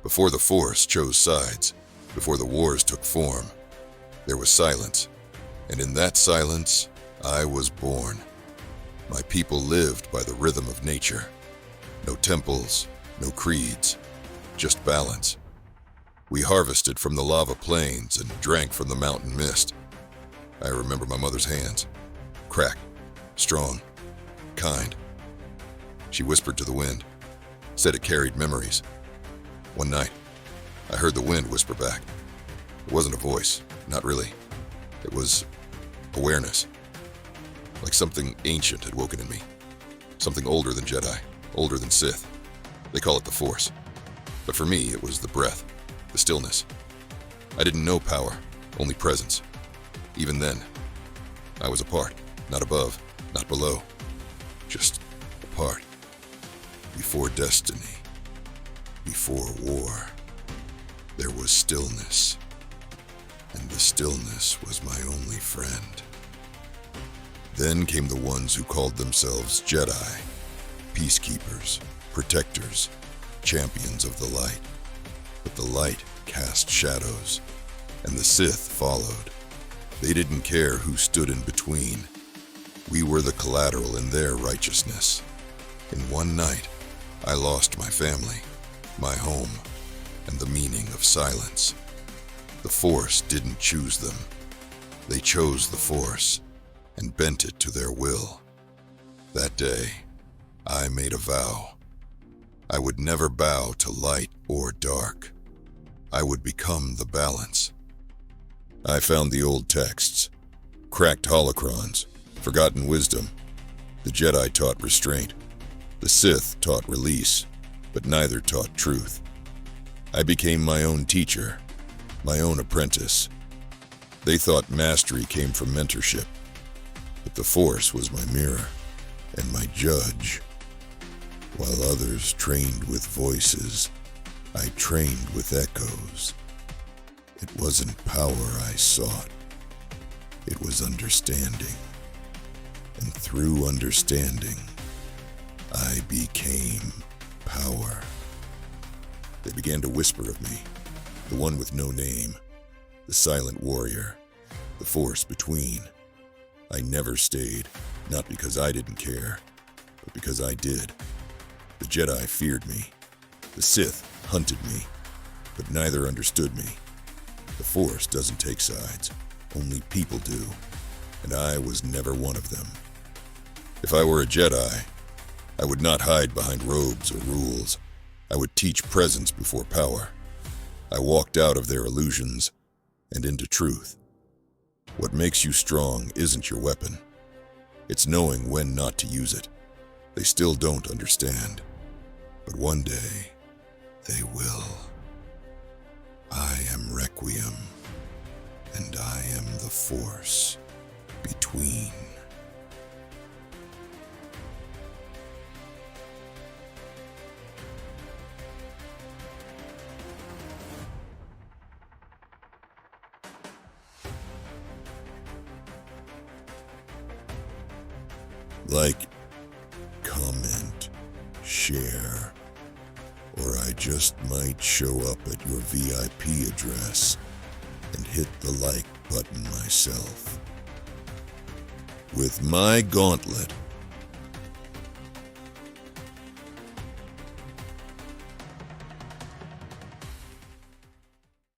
Before the Force chose sides, before the wars took form, there was silence, and in that silence, I was born. My people lived by the rhythm of nature. No temples, no creeds, just balance. We harvested from the lava plains and drank from the mountain mist. I remember my mother's hands, cracked, strong, kind. She whispered to the wind, said it carried memories. One night, I heard the wind whisper back. It wasn't a voice, not really. It was awareness. Like something ancient had woken in me. Something older than Jedi, older than Sith. They call it the Force. But for me, it was the breath, the stillness. I didn't know power, only presence. Even then, I was apart, not above, not below. Just apart. Before destiny, before war, there was stillness. And the stillness was my only friend. Then came the ones who called themselves Jedi, peacekeepers, protectors, champions of the light. But the light cast shadows, and the Sith followed. They didn't care who stood in between. We were the collateral in their righteousness. In one night, I lost my family, my home, and the meaning of silence. The Force didn't choose them. They chose the Force and bent it to their will. That day, I made a vow. I would never bow to light or dark. I would become the balance. I found the old texts, cracked holocrons, forgotten wisdom. The Jedi taught restraint. The Sith taught release, but neither taught truth. I became my own teacher, my own apprentice. They thought mastery came from mentorship, but the Force was my mirror and my judge. While others trained with voices, I trained with echoes. It wasn't power I sought, it was understanding. And through understanding, I became power. They began to whisper of me, the one with no name, the silent warrior, the Force between. I never stayed, not because I didn't care, but because I did. The Jedi feared me. The Sith hunted me, but neither understood me. The Force doesn't take sides, only people do, and I was never one of them. If I were a Jedi, I would not hide behind robes or rules. I would teach presence before power. I walked out of their illusions and into truth. What makes you strong isn't your weapon. It's knowing when not to use it. They still don't understand. But one day, they will. I am Requiem, and I am the Force between. Like, comment, share, or I just might show up at your VIP address and hit the like button myself. With my gauntlet,